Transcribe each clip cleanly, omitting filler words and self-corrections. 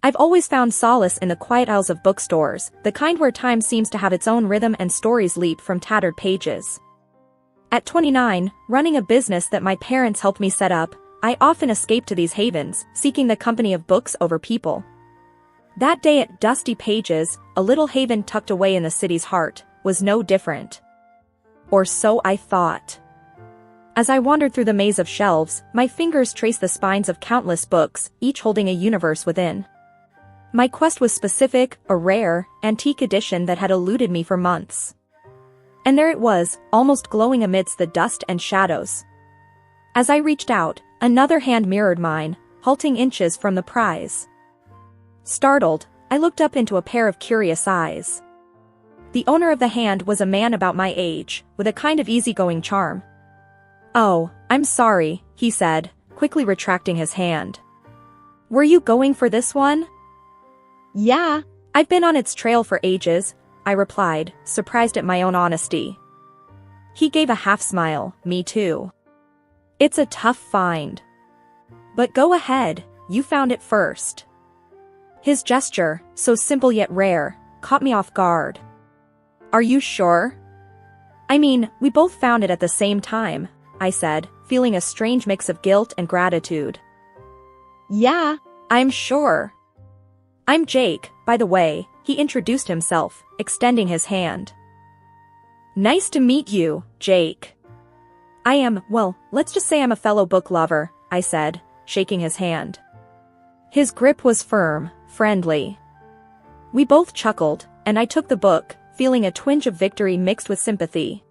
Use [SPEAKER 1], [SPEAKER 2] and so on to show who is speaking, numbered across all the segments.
[SPEAKER 1] I've always found solace in the quiet aisles of bookstores, the kind where time seems to have its own rhythm and stories leap from tattered pages. At 29, running a business that my parents helped me set up, I often escaped to these havens, seeking the company of books over people. That day at Dusty Pages, a little haven tucked away in the city's heart, was no different. Or so I thought. As I wandered through the maze of shelves, my fingers traced the spines of countless books, each holding a universe within. My quest was specific, a rare, antique edition that had eluded me for months. And there it was, almost glowing amidst the dust and shadows. As I reached out, another hand mirrored mine, halting inches from the prize. Startled, I looked up into a pair of curious eyes. The owner of the hand was a man about my age, with a kind of easygoing charm. "Oh, I'm sorry," he said, quickly retracting his hand. "Were you going for this one?" "Yeah, I've been on its trail for ages," I replied, surprised at my own honesty. He gave a half-smile, "Me too. It's a tough find. But go ahead, you found it first." His gesture, so simple yet rare, caught me off guard. "Are you sure?" "I mean, we both found it at the same time," I said, feeling a strange mix of guilt and gratitude. "Yeah, I'm sure. I'm Jake, by the way," he introduced himself, extending his hand. "Nice to meet you, Jake." Well, let's just say I'm a fellow book lover," I said, shaking his hand. His grip was firm, friendly. We both chuckled, and I took the book, feeling a twinge of victory mixed with sympathy.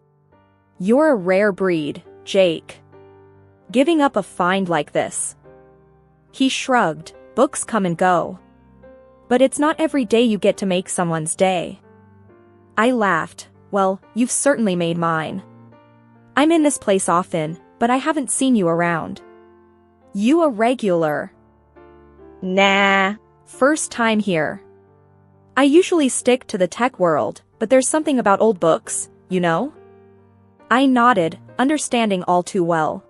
[SPEAKER 1] "You're a rare breed, Jake. Giving up a find like this." He shrugged, "Books come and go. But it's not every day you get to make someone's day." I laughed. "Well, you've certainly made mine. I'm in this place often, but I haven't seen you around." "You a regular?" "Nah, first time here. I usually stick to the tech world, but there's something about old books, you know?" I nodded, understanding all too well.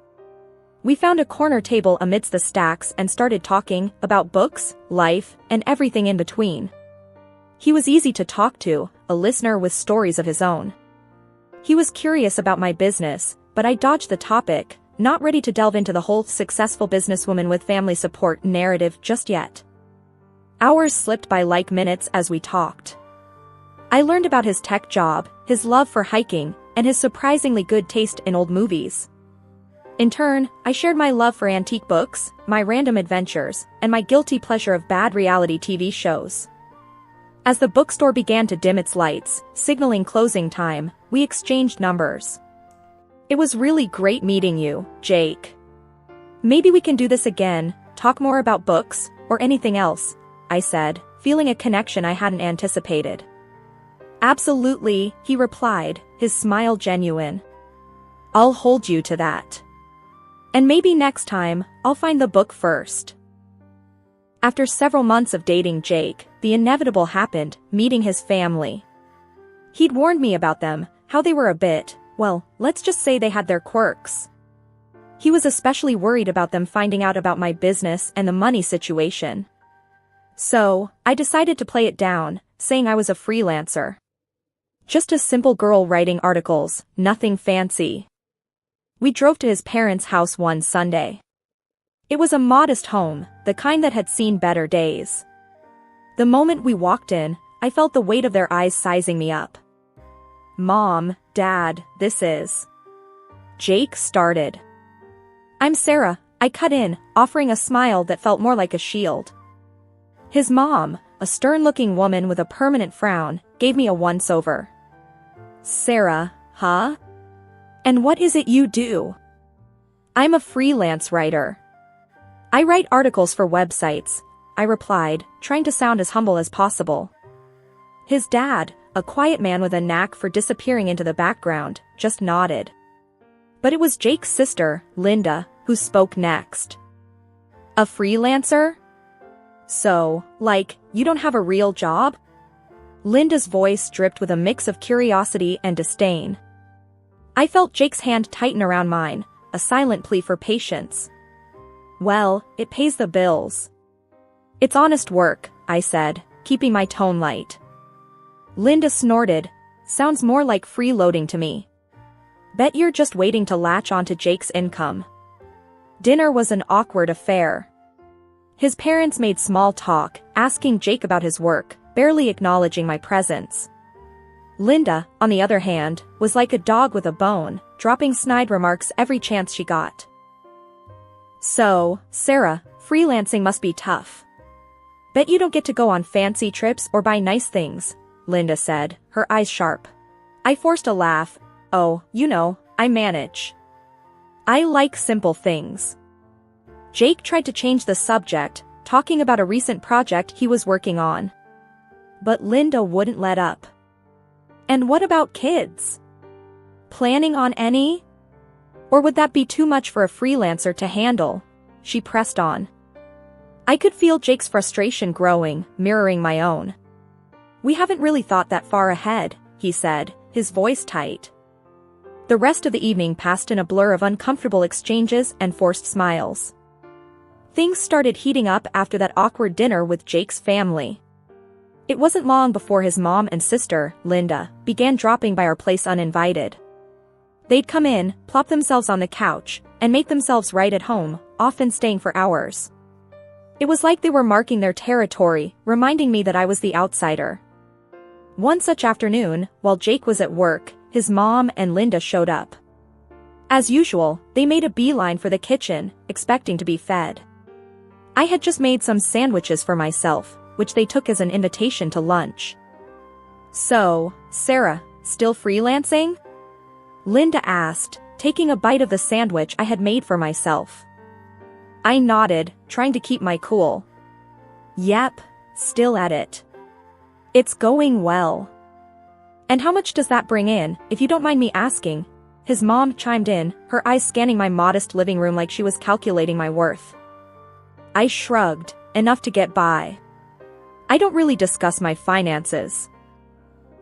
[SPEAKER 1] We found a corner table amidst the stacks and started talking about books, life, and everything in between. He was easy to talk to, a listener with stories of his own. He was curious about my business, but I dodged the topic, not ready to delve into the whole successful businesswoman with family support narrative just yet. Hours slipped by like minutes as we talked. I learned about his tech job, his love for hiking, and his surprisingly good taste in old movies. In turn, I shared my love for antique books, my random adventures, and my guilty pleasure of bad reality TV shows. As the bookstore began to dim its lights, signaling closing time, we exchanged numbers. "It was really great meeting you, Jake. Maybe we can do this again, talk more about books, or anything else," I said, feeling a connection I hadn't anticipated. "Absolutely," he replied, his smile genuine. "I'll hold you to that. And maybe next time, I'll find the book first." After several months of dating Jake, the inevitable happened, meeting his family. He'd warned me about them, how they were a bit, well, let's just say they had their quirks. He was especially worried about them finding out about my business and the money situation. So, I decided to play it down, saying I was a freelancer. Just a simple girl writing articles, nothing fancy. We drove to his parents' house one Sunday. It was a modest home, the kind that had seen better days. The moment we walked in, I felt the weight of their eyes sizing me up. "Mom, Dad, this is..." Jake started. "I'm Sarah," I cut in, offering a smile that felt more like a shield. His mom, a stern-looking woman with a permanent frown, gave me a once-over. "Sarah, huh? And what is it you do?" "I'm a freelance writer. I write articles for websites," I replied, trying to sound as humble as possible. His dad, a quiet man with a knack for disappearing into the background, just nodded. But it was Jake's sister, Linda, who spoke next. "A freelancer? So, you don't have a real job?" Linda's voice dripped with a mix of curiosity and disdain. I felt Jake's hand tighten around mine, a silent plea for patience. "Well, it pays the bills. It's honest work," I said, keeping my tone light. Linda snorted. Sounds more like freeloading to me. Bet you're just waiting to latch onto Jake's income. Dinner was an awkward affair. His parents made small talk, asking Jake about his work, barely acknowledging my presence. Linda, on the other hand, was like a dog with a bone, dropping snide remarks every chance she got. So, Sarah, freelancing must be tough. Bet you don't get to go on fancy trips or buy nice things, Linda said, her eyes sharp. I forced a laugh. Oh, you know, I manage. I like simple things. Jake tried to change the subject, talking about a recent project he was working on. But Linda wouldn't let up. And what about kids? Planning on any? Or would that be too much for a freelancer to handle? She pressed on. I could feel Jake's frustration growing, mirroring my own. We haven't really thought that far ahead, he said, his voice tight. The rest of the evening passed in a blur of uncomfortable exchanges and forced smiles. Things started heating up after that awkward dinner with Jake's family. It wasn't long before his mom and sister, Linda, began dropping by our place uninvited. They'd come in, plop themselves on the couch, and make themselves right at home, often staying for hours. It was like they were marking their territory, reminding me that I was the outsider. One such afternoon, while Jake was at work, his mom and Linda showed up. As usual, they made a beeline for the kitchen, expecting to be fed. I had just made some sandwiches for myself, which they took as an invitation to lunch. So, Sarah, still freelancing? Linda asked, taking a bite of the sandwich I had made for myself. I nodded, trying to keep my cool. Yep, still at it. It's going well. And how much does that bring in, if you don't mind me asking? His mom chimed in, her eyes scanning my modest living room like she was calculating my worth. I shrugged, enough to get by. I don't really discuss my finances.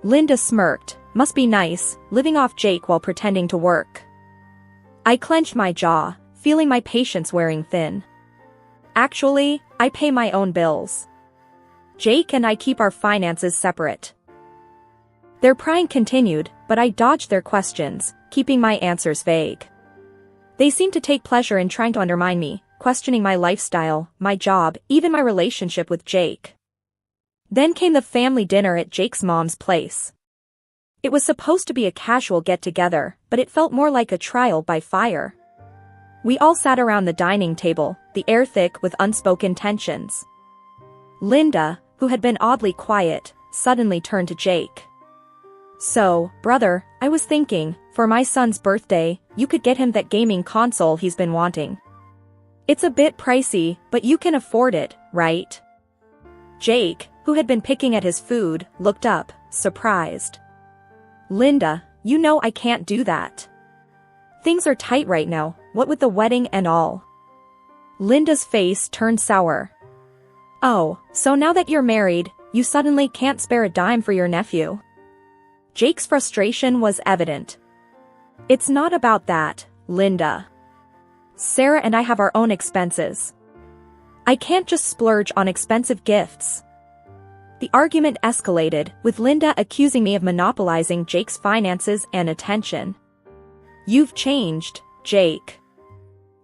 [SPEAKER 1] Linda smirked, must be nice, living off Jake while pretending to work. I clenched my jaw, feeling my patience wearing thin. Actually, I pay my own bills. Jake and I keep our finances separate. Their prying continued, but I dodged their questions, keeping my answers vague. They seemed to take pleasure in trying to undermine me, questioning my lifestyle, my job, even my relationship with Jake. Then came the family dinner at Jake's mom's place. It was supposed to be a casual get-together, but it felt more like a trial by fire. We all sat around the dining table, the air thick with unspoken tensions. Linda, who had been oddly quiet, suddenly turned to Jake. So, brother, I was thinking, for my son's birthday, you could get him that gaming console he's been wanting. It's a bit pricey, but you can afford it, right? Jake, who had been picking at his food, looked up, surprised. Linda, you know I can't do that. Things are tight right now, what with the wedding and all. Linda's face turned sour. Oh, so now that you're married, you suddenly can't spare a dime for your nephew? Jake's frustration was evident. It's not about that, Linda. Sarah and I have our own expenses. I can't just splurge on expensive gifts. The argument escalated, with Linda accusing me of monopolizing Jake's finances and attention. You've changed, Jake.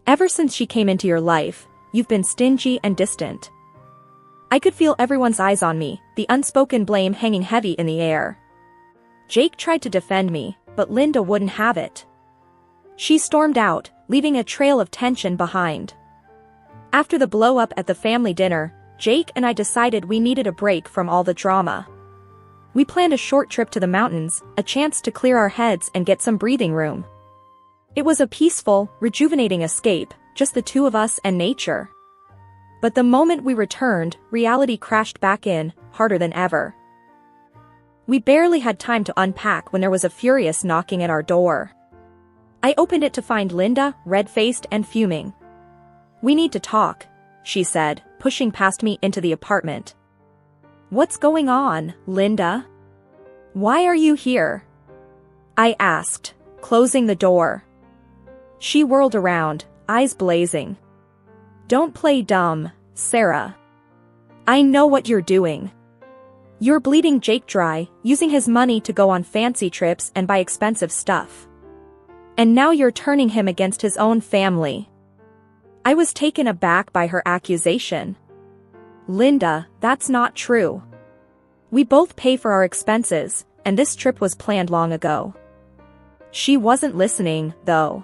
[SPEAKER 1] Ever since she came into your life, you've been stingy and distant. I could feel everyone's eyes on me, the unspoken blame hanging heavy in the air. Jake tried to defend me, but Linda wouldn't have it. She stormed out, leaving a trail of tension behind. After the blow-up at the family dinner, Jake and I decided we needed a break from all the drama. We planned a short trip to the mountains, a chance to clear our heads and get some breathing room. It was a peaceful, rejuvenating escape, just the two of us and nature. But the moment we returned, reality crashed back in, harder than ever. We barely had time to unpack when there was a furious knocking at our door. I opened it to find Linda, red-faced and fuming. We need to talk, she said, pushing past me into the apartment. What's going on, Linda? Why are you here? I asked, closing the door. She whirled around, eyes blazing. Don't play dumb, Sarah. I know what you're doing. You're bleeding Jake dry, using his money to go on fancy trips and buy expensive stuff. And now you're turning him against his own family. I was taken aback by her accusation. Linda, that's not true. We both pay for our expenses, and this trip was planned long ago. She wasn't listening, though.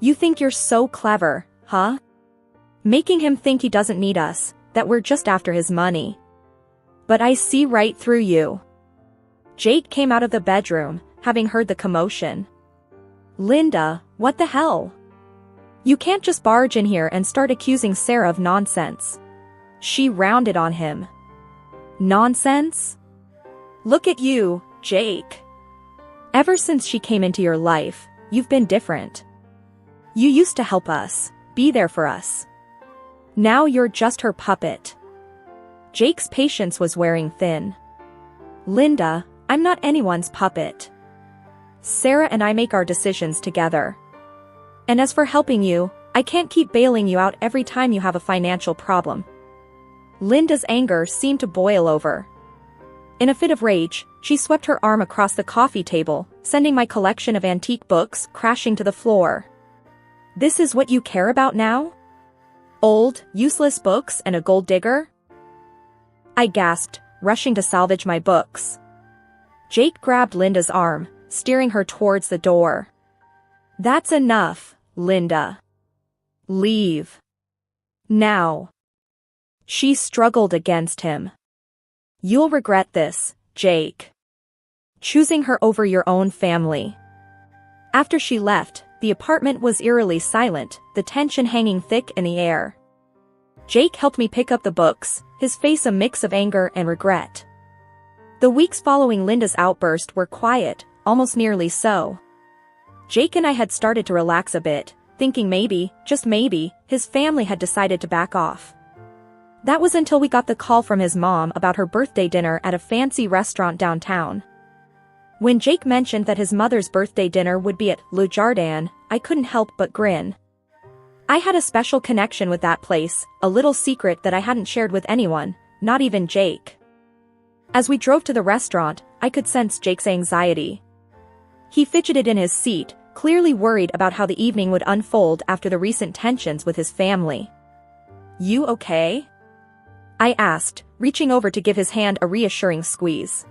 [SPEAKER 1] You think you're so clever, huh? Making him think he doesn't need us, that we're just after his money. But I see right through you. Jake came out of the bedroom, having heard the commotion. Linda, what the hell? You can't just barge in here and start accusing Sarah of nonsense. She rounded on him. Nonsense? Look at you, Jake. Ever since she came into your life, you've been different. You used to help us, be there for us. Now you're just her puppet. Jake's patience was wearing thin. Linda, I'm not anyone's puppet. Sarah and I make our decisions together. And as for helping you, I can't keep bailing you out every time you have a financial problem. Linda's anger seemed to boil over. In a fit of rage, she swept her arm across the coffee table, sending my collection of antique books crashing to the floor. This is what you care about now? Old, useless books and a gold digger? I gasped, rushing to salvage my books. Jake grabbed Linda's arm, steering her towards the door. That's enough, Linda. Leave. Now. She struggled against him. You'll regret this, Jake. Choosing her over your own family. After she left, the apartment was eerily silent, the tension hanging thick in the air. Jake helped me pick up the books, his face a mix of anger and regret. The weeks following Linda's outburst were quiet, almost nearly so. Jake and I had started to relax a bit, thinking maybe, just maybe, his family had decided to back off. That was until we got the call from his mom about her birthday dinner at a fancy restaurant downtown. When Jake mentioned that his mother's birthday dinner would be at Le Jardin, I couldn't help but grin. I had a special connection with that place, a little secret that I hadn't shared with anyone, not even Jake. As we drove to the restaurant, I could sense Jake's anxiety. He fidgeted in his seat, clearly worried about how the evening would unfold after the recent tensions with his family. You okay? I asked, reaching over to give his hand a reassuring squeeze.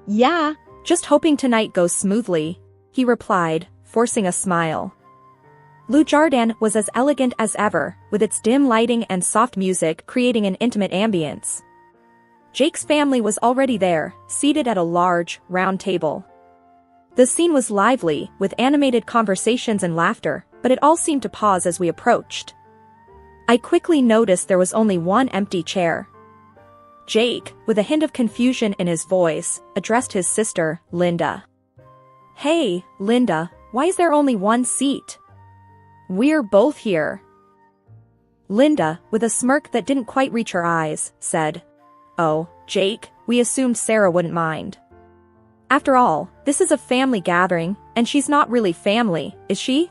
[SPEAKER 1] Yeah, just hoping tonight goes smoothly, he replied, forcing a smile. Le Jardin was as elegant as ever, with its dim lighting and soft music creating an intimate ambience. Jake's family was already there, seated at a large, round table. The scene was lively, with animated conversations and laughter, but it all seemed to pause as we approached. I quickly noticed there was only one empty chair. Jake, with a hint of confusion in his voice, addressed his sister, Linda. Hey, Linda, why is there only one seat? We're both here. Linda, with a smirk that didn't quite reach her eyes, said, Oh, Jake, we assumed Sarah wouldn't mind. After all, this is a family gathering, and she's not really family, is she?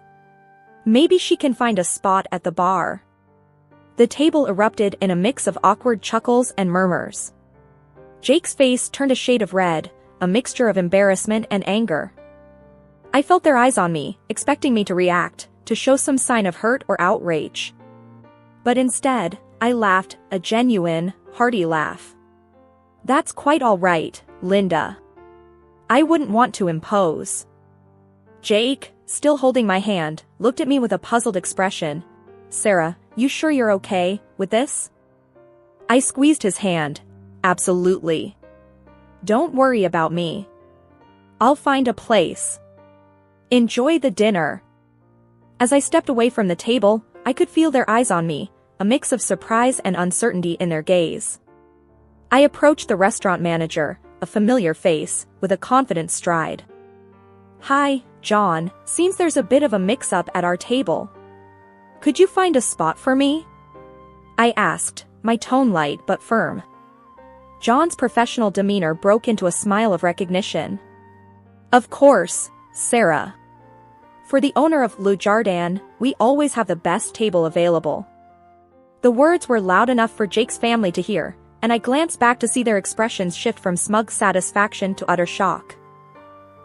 [SPEAKER 1] Maybe she can find a spot at the bar. The table erupted in a mix of awkward chuckles and murmurs. Jake's face turned a shade of red, a mixture of embarrassment and anger. I felt their eyes on me, expecting me to react, to show some sign of hurt or outrage. But instead, I laughed, a genuine, hearty laugh. That's quite all right, Linda. I wouldn't want to impose. Jake, still holding my hand, looked at me with a puzzled expression. Sarah, you sure you're okay with this? I squeezed his hand. Absolutely. Don't worry about me. I'll find a place. Enjoy the dinner. As I stepped away from the table, I could feel their eyes on me, a mix of surprise and uncertainty in their gaze. I approached the restaurant manager, a familiar face, with a confident stride. Hi, John, seems there's a bit of a mix-up at our table. Could you find a spot for me? I asked, my tone light but firm. John's professional demeanor broke into a smile of recognition. Of course, Sarah. For the owner of Le Jardin, we always have the best table available. The words were loud enough for Jake's family to hear, and I glanced back to see their expressions shift from smug satisfaction to utter shock.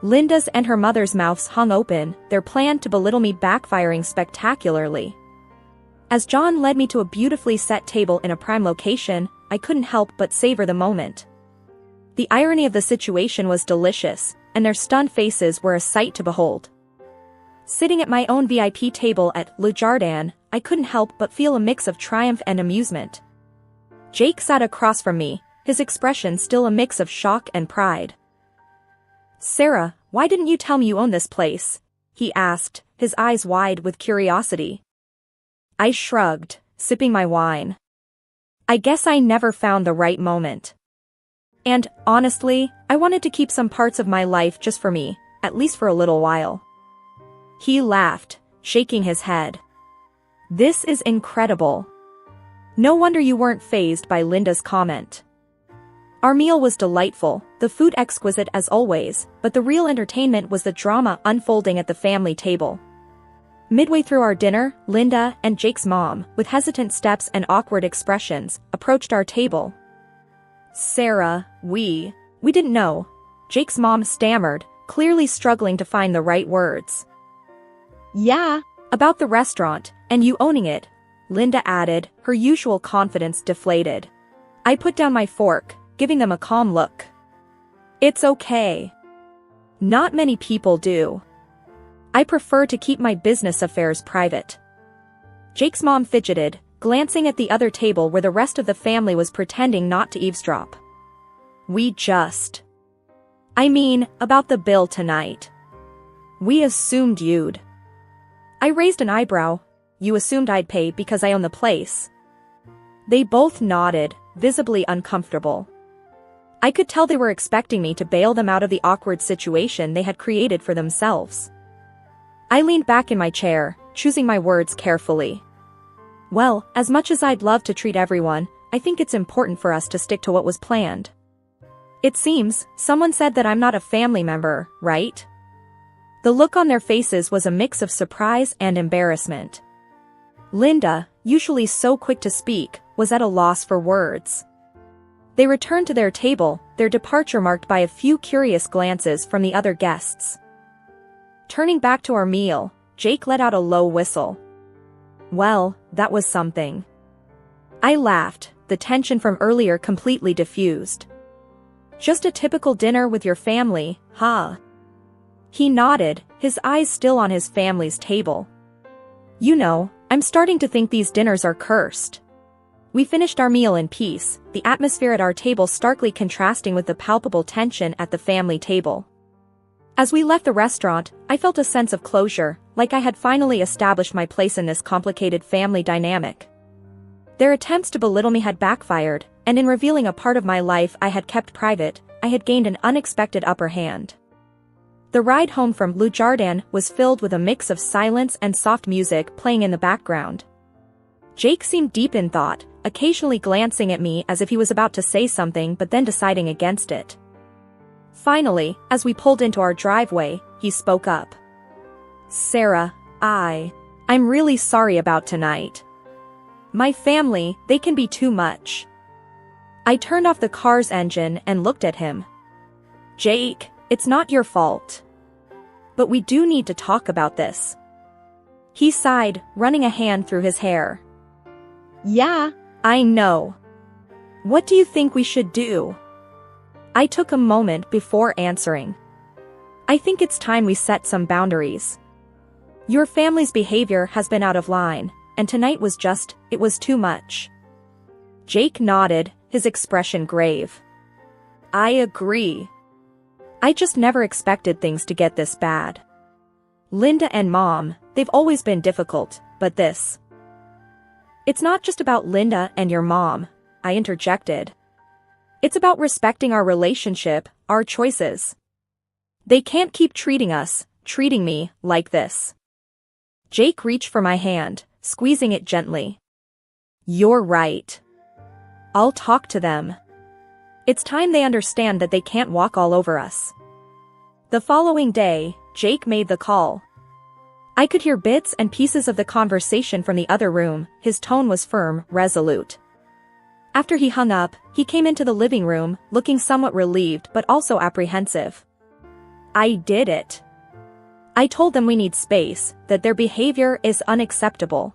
[SPEAKER 1] Linda's and her mother's mouths hung open, their plan to belittle me backfiring spectacularly. As John led me to a beautifully set table in a prime location, I couldn't help but savor the moment. The irony of the situation was delicious, and their stunned faces were a sight to behold. Sitting at my own VIP table at Le Jardin, I couldn't help but feel a mix of triumph and amusement. Jake sat across from me, his expression still a mix of shock and pride. "Sarah, why didn't you tell me you own this place?" he asked, his eyes wide with curiosity. I shrugged, sipping my wine. I guess I never found the right moment. And, honestly, I wanted to keep some parts of my life just for me, at least for a little while. He laughed, shaking his head. "This is incredible. No wonder you weren't fazed by Linda's comment." Our meal was delightful, the food exquisite as always, but the real entertainment was the drama unfolding at the family table. Midway through our dinner, Linda and Jake's mom, with hesitant steps and awkward expressions, approached our table. "Sarah, we didn't know," Jake's mom stammered, clearly struggling to find the right words. "Yeah, about the restaurant, and you owning it," Linda added, her usual confidence deflated. I put down my fork, giving them a calm look. "It's okay. Not many people do. I prefer to keep my business affairs private." Jake's mom fidgeted, glancing at the other table where the rest of the family was pretending not to eavesdrop. I mean, about the bill tonight. We assumed you'd." I raised an eyebrow. "You assumed I'd pay because I own the place?" They both nodded, visibly uncomfortable. I could tell they were expecting me to bail them out of the awkward situation they had created for themselves. I leaned back in my chair, choosing my words carefully. "Well, as much as I'd love to treat everyone, I think it's important for us to stick to what was planned. It seems, someone said that I'm not a family member, right?" The look on their faces was a mix of surprise and embarrassment. Linda, usually so quick to speak, was at a loss for words. They returned to their table, their departure marked by a few curious glances from the other guests. Turning back to our meal, Jake let out a low whistle. "Well, that was something." I laughed, the tension from earlier completely diffused. "Just a typical dinner with your family, huh?" He nodded, his eyes still on his family's table. "You know, I'm starting to think these dinners are cursed." We finished our meal in peace, the atmosphere at our table starkly contrasting with the palpable tension at the family table. As we left the restaurant, I felt a sense of closure, like I had finally established my place in this complicated family dynamic. Their attempts to belittle me had backfired, and in revealing a part of my life I had kept private, I had gained an unexpected upper hand. The ride home from Le Jardin was filled with a mix of silence and soft music playing in the background. Jake seemed deep in thought, occasionally glancing at me as if he was about to say something but then deciding against it. Finally, as we pulled into our driveway, he spoke up. "Sarah, I'm really sorry about tonight. My family, they can be too much." I turned off the car's engine and looked at him. "Jake, it's not your fault. But we do need to talk about this." He sighed, running a hand through his hair. "Yeah, I know. What do you think we should do?" I took a moment before answering. "I think it's time we set some boundaries. Your family's behavior has been out of line, and tonight was it was too much." Jake nodded, his expression grave. "I agree. I just never expected things to get this bad. Linda and Mom, they've always been difficult, but this..." "It's not just about Linda and your mom," I interjected. "It's about respecting our relationship, our choices. They can't keep treating me, like this." Jake reached for my hand, squeezing it gently. "You're right. I'll talk to them. It's time they understand that they can't walk all over us." The following day, Jake made the call. I could hear bits and pieces of the conversation from the other room. His tone was firm, resolute. After he hung up, he came into the living room, looking somewhat relieved but also apprehensive. I did it. I told them we need space, that their behavior is unacceptable.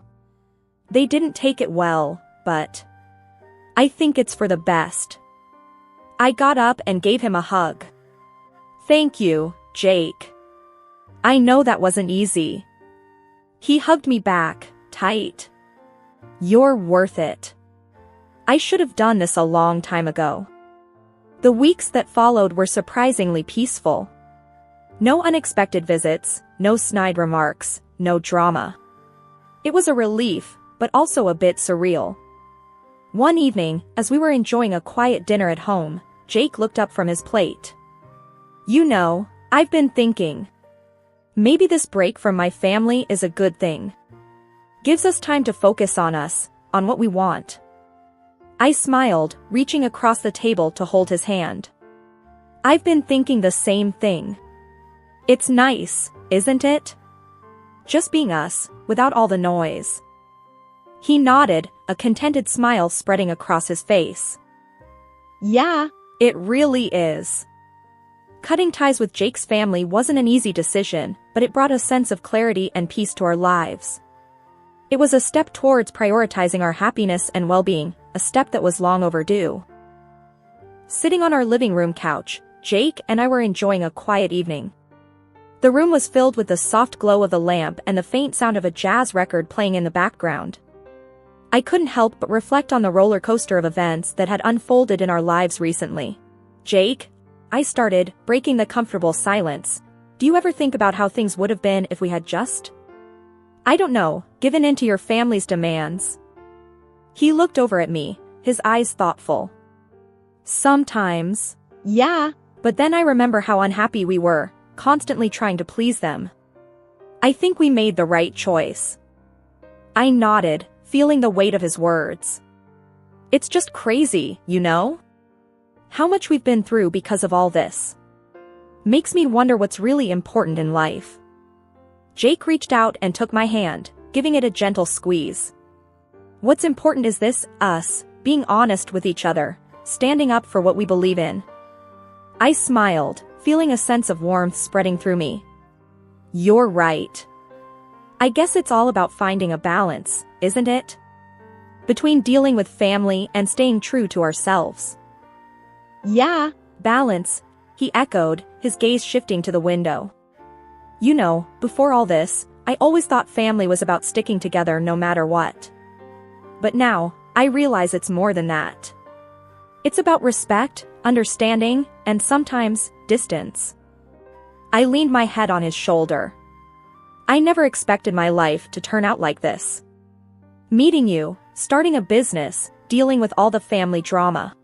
[SPEAKER 1] They didn't take it well, but I think it's for the best. I got up and gave him a hug. Thank you, Jake. I know that wasn't easy. He hugged me back, tight. You're worth it. I should have done this a long time ago. The weeks that followed were surprisingly peaceful. No unexpected visits, no snide remarks, no drama. It was a relief, but also a bit surreal. One evening, as we were enjoying a quiet dinner at home, Jake looked up from his plate. You know, I've been thinking. Maybe this break from my family is a good thing. Gives us time to focus on us, on what we want. I smiled, reaching across the table to hold his hand. I've been thinking the same thing. It's nice, isn't it? Just being us, without all the noise. He nodded, a contented smile spreading across his face. Yeah, it really is. Cutting ties with Jake's family wasn't an easy decision, but it brought a sense of clarity and peace to our lives. It was a step towards prioritizing our happiness and well-being, a step that was long overdue. Sitting on our living room couch, Jake and I were enjoying a quiet evening. The room was filled with the soft glow of the lamp and the faint sound of a jazz record playing in the background. I couldn't help but reflect on the roller coaster of events that had unfolded in our lives recently. Jake, I started, breaking the comfortable silence. Do you ever think about how things would have been if we had just, I don't know, given in to your family's demands? He looked over at me, his eyes thoughtful. Sometimes. Yeah, but then I remember how unhappy we were, constantly trying to please them. I think we made the right choice. I nodded, feeling the weight of his words. It's just crazy, you know? How much we've been through because of all this. Makes me wonder what's really important in life. Jake reached out and took my hand, giving it a gentle squeeze. What's important is this, us, being honest with each other, standing up for what we believe in. I smiled, feeling a sense of warmth spreading through me. You're right. I guess it's all about finding a balance, isn't it? Between dealing with family and staying true to ourselves. Yeah, balance, he echoed, his gaze shifting to the window. You know, before all this, I always thought family was about sticking together no matter what. But now, I realize it's more than that. It's about respect, understanding, and sometimes, distance. I leaned my head on his shoulder. I never expected my life to turn out like this. Meeting you, starting a business, dealing with all the family drama.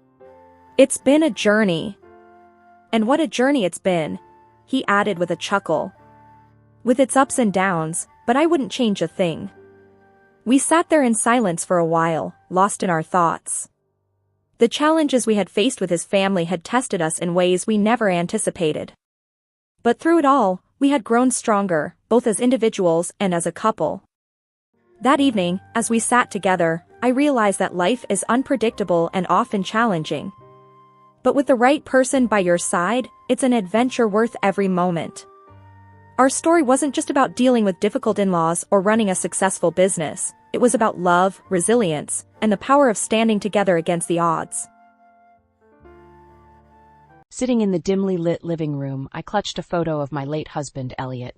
[SPEAKER 1] It's been a journey. And what a journey it's been, he added with a chuckle. With its ups and downs, but I wouldn't change a thing. We sat there in silence for a while, lost in our thoughts. The challenges we had faced with his family had tested us in ways we never anticipated. But through it all, we had grown stronger, both as individuals and as a couple. That evening, as we sat together, I realized that life is unpredictable and often challenging. But with the right person by your side, it's an adventure worth every moment. Our story wasn't just about dealing with difficult in-laws or running a successful business. It was about love, resilience, and the power of standing together against the odds.
[SPEAKER 2] Sitting in the dimly lit living room, I clutched a photo of my late husband, Elliot.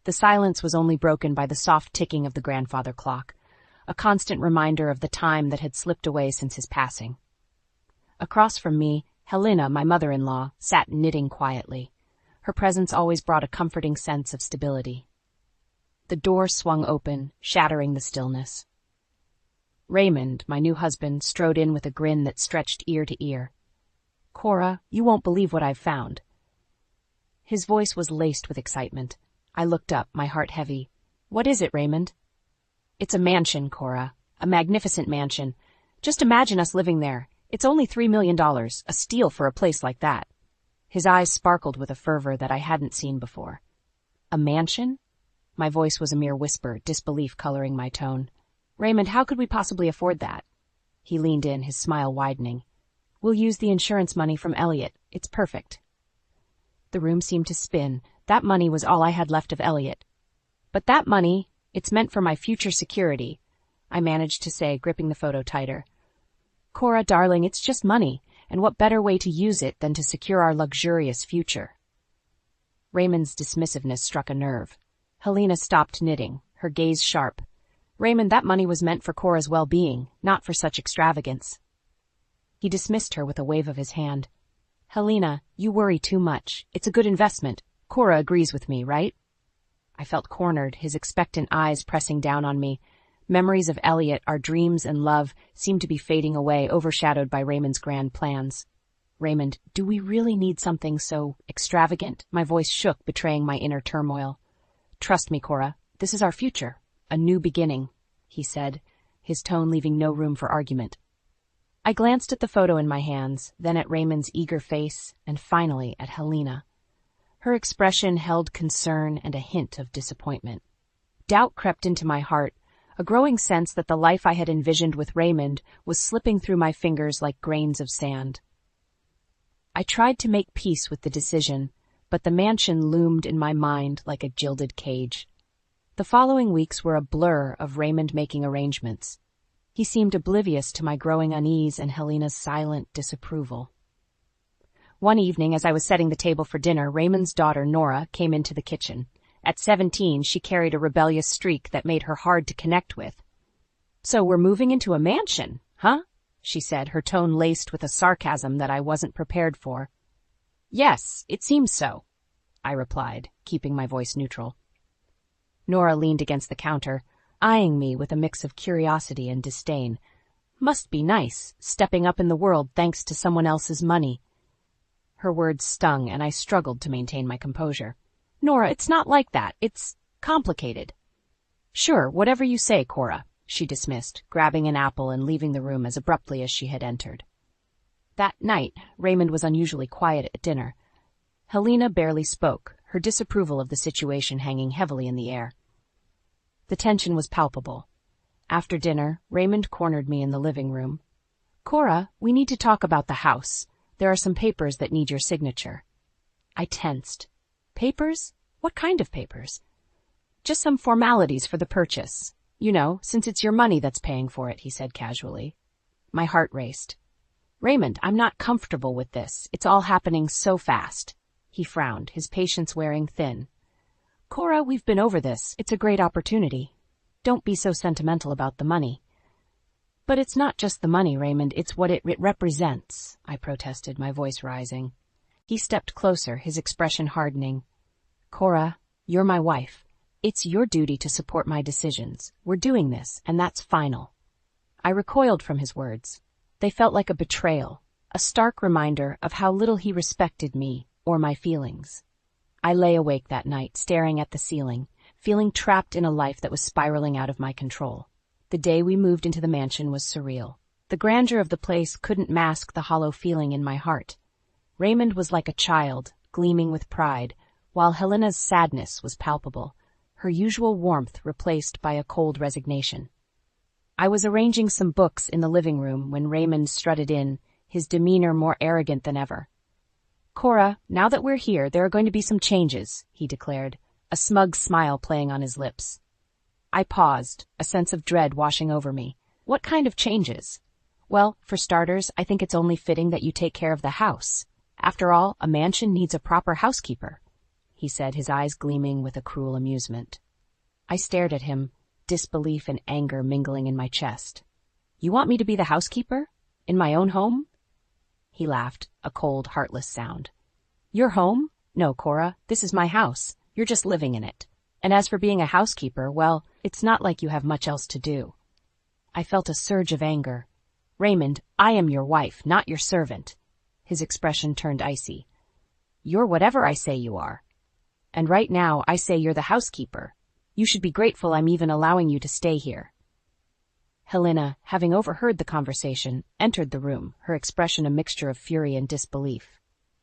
[SPEAKER 2] The silence was only broken by the soft ticking of the grandfather clock, a constant reminder of the time that had slipped away since his passing. Across from me, Helena, my mother-in-law, sat knitting quietly. Her presence always brought a comforting sense of stability. The door swung open, shattering the stillness. Raymond, my new husband, strode in with a grin that stretched ear to ear. "Cora, you won't believe what I've found." His voice was laced with excitement. I looked up, my heart heavy. "What is it, Raymond?" "It's a mansion, Cora. A magnificent mansion. Just imagine us living there. It's only $3 million, a steal for a place like that." His eyes sparkled with a fervor that I hadn't seen before. "A mansion?" My voice was a mere whisper, disbelief coloring my tone. Raymond, how could we possibly afford that? He leaned in, his smile widening. We'll use the insurance money from Elliot. It's perfect. The room seemed to spin. That money was all I had left of Elliot. But that money, it's meant for my future security, I managed to say, gripping the photo tighter. Cora, darling, it's just money, and what better way to use it than to secure our luxurious future? Raymond's dismissiveness struck a nerve. Helena stopped knitting, her gaze sharp. Raymond, that money was meant for Cora's well-being, not for such extravagance. He dismissed her with a wave of his hand. Helena, you worry too much. It's a good investment. Cora agrees with me, right? I felt cornered, his expectant eyes pressing down on me. Memories of Elliot, our dreams and love, seemed to be fading away, overshadowed by Raymond's grand plans. Raymond, do we really need something so extravagant? My voice shook, betraying my inner turmoil. Trust me, Cora. This is our future. A new beginning, he said, his tone leaving no room for argument. I glanced at the photo in my hands, then at Raymond's eager face, and finally at Helena. Her expression held concern and a hint of disappointment. Doubt crept into my heart, a growing sense that the life I had envisioned with Raymond was slipping through my fingers like grains of sand. I tried to make peace with the decision, but the mansion loomed in my mind like a gilded cage. The following weeks were a blur of Raymond making arrangements. He seemed oblivious to my growing unease and Helena's silent disapproval. One evening, as I was setting the table for dinner, Raymond's daughter, Nora, came into the kitchen. At 17, she carried a rebellious streak that made her hard to connect with. So we're moving into a mansion, huh? She said, her tone laced with a sarcasm that I wasn't prepared for. Yes, it seems so, I replied, keeping my voice neutral. Nora leaned against the counter, eyeing me with a mix of curiosity and disdain. Must be nice, stepping up in the world thanks to someone else's money. Her words stung, and I struggled to maintain my composure. Nora, it's not like that. It's complicated. Sure, whatever you say, Cora, she dismissed, grabbing an apple and leaving the room as abruptly as she had entered. That night, Raymond was unusually quiet at dinner. Helena barely spoke, her disapproval of the situation hanging heavily in the air. The tension was palpable. After dinner, Raymond cornered me in the living room. Cora, we need to talk about the house. There are some papers that need your signature. I tensed. Papers? What kind of papers? Just some formalities for the purchase. You know, since it's your money that's paying for it, he said casually. My heart raced. Raymond, I'm not comfortable with this. It's all happening so fast. He frowned, his patience wearing thin. Cora, we've been over this. It's a great opportunity. Don't be so sentimental about the money. But it's not just the money, Raymond. It's what it represents, I protested, my voice rising. He stepped closer, his expression hardening. Cora, you're my wife. It's your duty to support my decisions. We're doing this, and that's final. I recoiled from his words. They felt like a betrayal, a stark reminder of how little he respected me or my feelings. I lay awake that night, staring at the ceiling, feeling trapped in a life that was spiraling out of my control. The day we moved into the mansion was surreal. The grandeur of the place couldn't mask the hollow feeling in my heart. Raymond was like a child, gleaming with pride, while Helena's sadness was palpable, her usual warmth replaced by a cold resignation. I was arranging some books in the living room when Raymond strutted in, his demeanor more arrogant than ever. Cora, now that we're here, there are going to be some changes, he declared, a smug smile playing on his lips. I paused, a sense of dread washing over me. What kind of changes? Well, for starters, I think it's only fitting that you take care of the house. After all, a mansion needs a proper housekeeper, he said, his eyes gleaming with a cruel amusement. I stared at him, disbelief and anger mingling in my chest. You want me to be the housekeeper? In my own home? He laughed, a cold, heartless sound. Your home? No, Cora, this is my house. You're just living in it. And as for being a housekeeper, well, it's not like you have much else to do. I felt a surge of anger. Raymond, I am your wife, not your servant. His expression turned icy. You're whatever I say you are. And right now, I say you're the housekeeper. You should be grateful I'm even allowing you to stay here. Helena, having overheard the conversation, entered the room, her expression a mixture of fury and disbelief.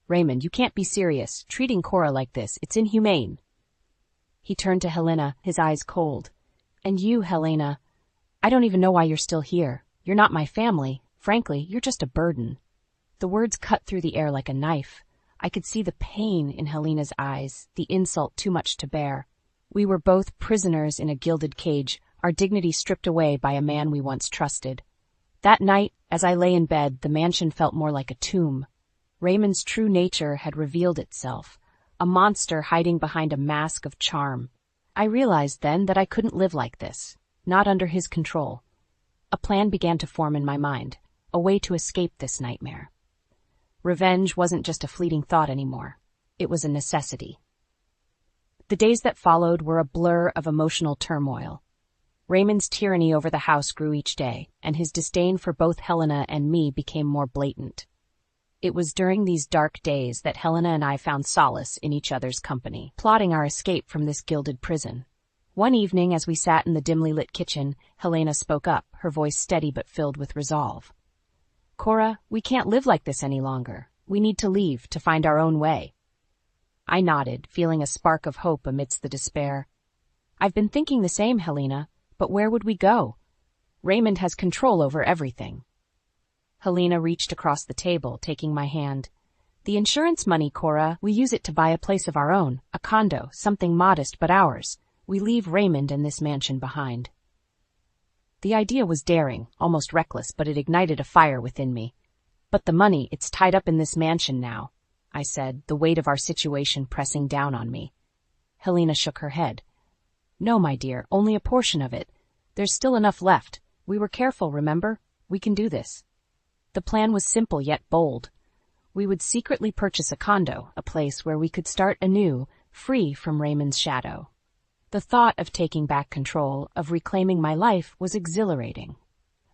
[SPEAKER 2] Raymond, you can't be serious. Treating Cora like this, it's inhumane. He turned to Helena, his eyes cold. And you, Helena, I don't even know why you're still here. You're not my family. Frankly, you're just a burden. The words cut through the air like a knife. I could see the pain in Helena's eyes, the insult too much to bear. We were both prisoners in a gilded cage, our dignity stripped away by a man we once trusted. That night, as I lay in bed, the mansion felt more like a tomb. Raymond's true nature had revealed itself, a monster hiding behind a mask of charm. I realized then that I couldn't live like this, not under his control. A plan began to form in my mind, a way to escape this nightmare. Revenge wasn't just a fleeting thought anymore. It was a necessity. The days that followed were a blur of emotional turmoil. Raymond's tyranny over the house grew each day, and his disdain for both Helena and me became more blatant. It was during these dark days that Helena and I found solace in each other's company, plotting our escape from this gilded prison. One evening, as we sat in the dimly lit kitchen, Helena spoke up, her voice steady but filled with resolve. "Cora, we can't live like this any longer. We need to leave, to find our own way." I nodded, feeling a spark of hope amidst the despair. "I've been thinking the same, Helena, but where would we go? Raymond has control over everything." Helena reached across the table, taking my hand. "The insurance money, Cora, we use it to buy a place of our own, a condo, something modest but ours. We leave Raymond and this mansion behind." The idea was daring, almost reckless, but it ignited a fire within me. "But the money, it's tied up in this mansion now," I said, the weight of our situation pressing down on me. Helena shook her head. "No, my dear, only a portion of it. There's still enough left. We were careful, remember? We can do this." The plan was simple yet bold. We would secretly purchase a condo, a place where we could start anew, free from Raymond's shadow. The thought of taking back control, of reclaiming my life, was exhilarating.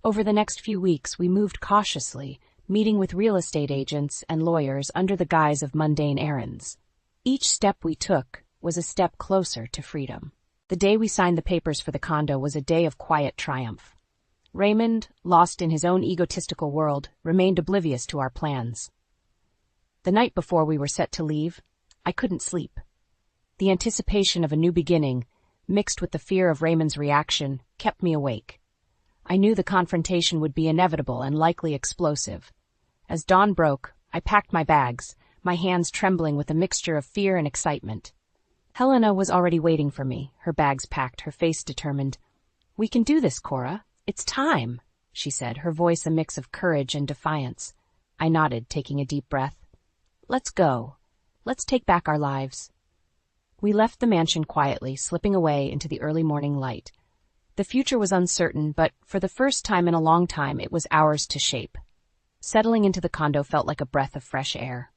[SPEAKER 2] Over the next few weeks, we moved cautiously, meeting with real estate agents and lawyers under the guise of mundane errands. Each step we took was a step closer to freedom. The day we signed the papers for the condo was a day of quiet triumph. Raymond, lost in his own egotistical world, remained oblivious to our plans. The night before we were set to leave, I couldn't sleep. The anticipation of a new beginning, mixed with the fear of Raymond's reaction, kept me awake. I knew the confrontation would be inevitable and likely explosive. As dawn broke, I packed my bags, my hands trembling with a mixture of fear and excitement. Helena was already waiting for me, her bags packed, her face determined. "We can do this, Cora. It's time," she said, her voice a mix of courage and defiance. I nodded, taking a deep breath. "Let's go. Let's take back our lives." We left the mansion quietly, slipping away into the early morning light. The future was uncertain, but for the first time in a long time, it was ours to shape. Settling into the condo felt like a breath of fresh air.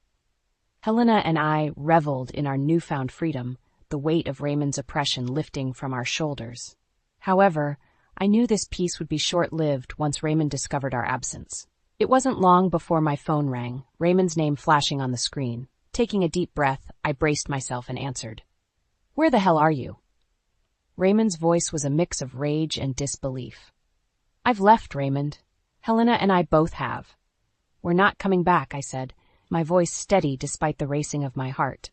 [SPEAKER 2] Helena and I reveled in our newfound freedom, the weight of Raymond's oppression lifting from our shoulders. However, I knew this peace would be short-lived once Raymond discovered our absence. It wasn't long before my phone rang, Raymond's name flashing on the screen. Taking a deep breath, I braced myself and answered. "Where the hell are you?" Raymond's voice was a mix of rage and disbelief. "I've left, Raymond. Helena and I both have." "We're not coming back," I said, my voice steady despite the racing of my heart.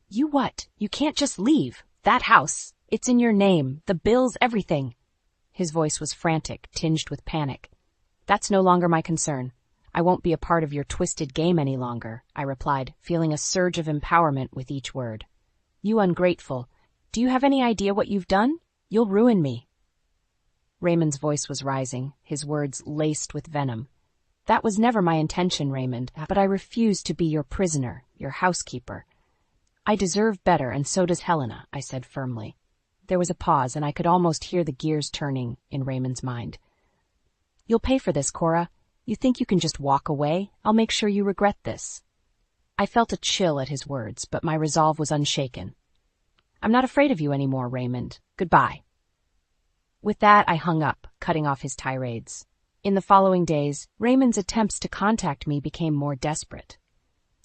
[SPEAKER 2] "You what? You can't just leave. That house, it's in your name, the bills, everything." His voice was frantic, tinged with panic. "That's no longer my concern. I won't be a part of your twisted game any longer," I replied, feeling a surge of empowerment with each word. "You ungrateful. Do you have any idea what you've done? You'll ruin me." Raymond's voice was rising, his words laced with venom. "That was never my intention, Raymond, but I refuse to be your prisoner, your housekeeper." "I deserve better, and so does Helena," I said firmly. There was a pause, and I could almost hear the gears turning in Raymond's mind. "You'll pay for this, Cora. You think you can just walk away? I'll make sure you regret this." I felt a chill at his words, but my resolve was unshaken. "I'm not afraid of you anymore, Raymond. Goodbye." With that, I hung up, cutting off his tirades. In the following days, Raymond's attempts to contact me became more desperate.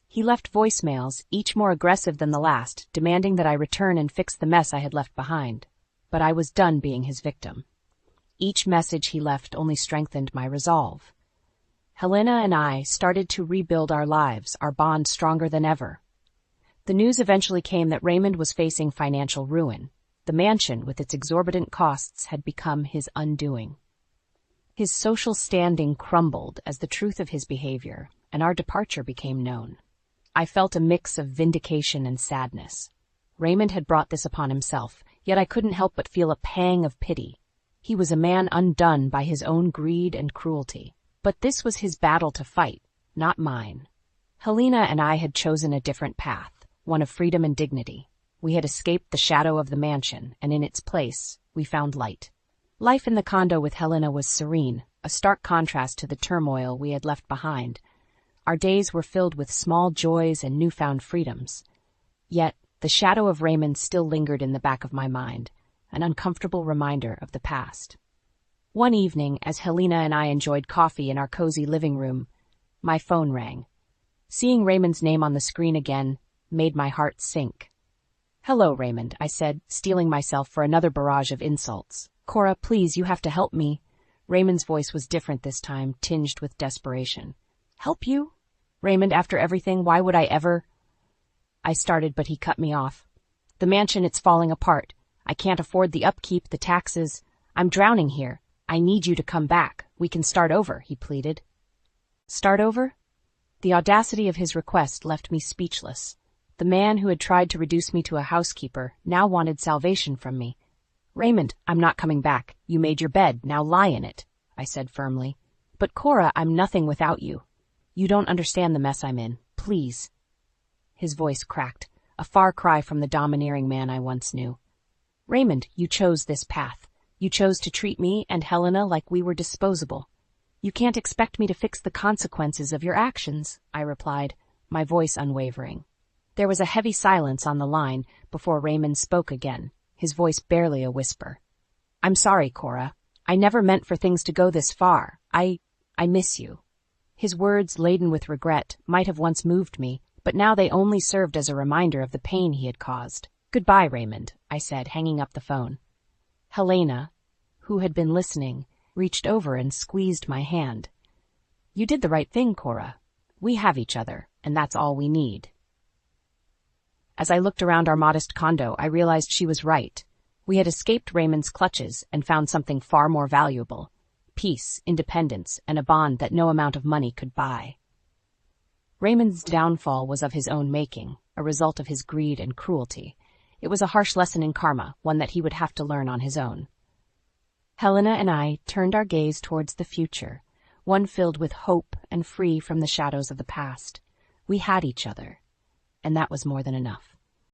[SPEAKER 2] He left voicemails, each more aggressive than the last, demanding that I return and fix the mess I had left behind. But I was done being his victim. Each message he left only strengthened my resolve. Helena and I started to rebuild our lives, our bond stronger than ever. The news eventually came that Raymond was facing financial ruin. The mansion, with its exorbitant costs, had become his undoing. His social standing crumbled as the truth of his behavior, and our departure became known. I felt a mix of vindication and sadness. Raymond had brought this upon himself, yet I couldn't help but feel a pang of pity. He was a man undone by his own greed and cruelty. But this was his battle to fight, not mine. Helena and I had chosen a different path, one of freedom and dignity. We had escaped the shadow of the mansion, and in its place, we found light. Life in the condo with Helena was serene, a stark contrast to the turmoil we had left behind. Our days were filled with small joys and newfound freedoms. Yet, the shadow of Raymond still lingered in the back of my mind, an uncomfortable reminder of the past. One evening, as Helena and I enjoyed coffee in our cozy living room, my phone rang. Seeing Raymond's name on the screen again made my heart sink. "Hello, Raymond," I said, steeling myself for another barrage of insults. "Cora, please, you have to help me." Raymond's voice was different this time, tinged with desperation. "Help you? Raymond, after everything, why would I ever—" I started, but he cut me off. "The mansion, it's falling apart. I can't afford the upkeep, the taxes. I'm drowning here. I need you to come back. We can start over," he pleaded. Start over? The audacity of his request left me speechless. The man who had tried to reduce me to a housekeeper now wanted salvation from me. "Raymond, I'm not coming back. You made your bed, now lie in it," I said firmly. "But Cora, I'm nothing without you. You don't understand the mess I'm in. Please." His voice cracked, a far cry from the domineering man I once knew. "Raymond, you chose this path. You chose to treat me and Helena like we were disposable. You can't expect me to fix the consequences of your actions," I replied, my voice unwavering. There was a heavy silence on the line before Raymond spoke again, his voice barely a whisper. "I'm sorry, Cora. I never meant for things to go this far. I miss you." His words, laden with regret, might have once moved me, but now they only served as a reminder of the pain he had caused. "Goodbye, Raymond," I said, hanging up the phone. Helena, who had been listening, reached over and squeezed my hand. "You did the right thing, Cora. We have each other, and that's all we need." As I looked around our modest condo, I realized she was right. We had escaped Raymond's clutches and found something far more valuable: peace, independence, and a bond that no amount of money could buy. Raymond's downfall was of his own making, a result of his greed and cruelty. It was a harsh lesson in karma, one that he would have to learn on his own. Helena and I turned our gaze towards the future, one filled with hope and free from the shadows of the past. We had each other, and that was more than enough.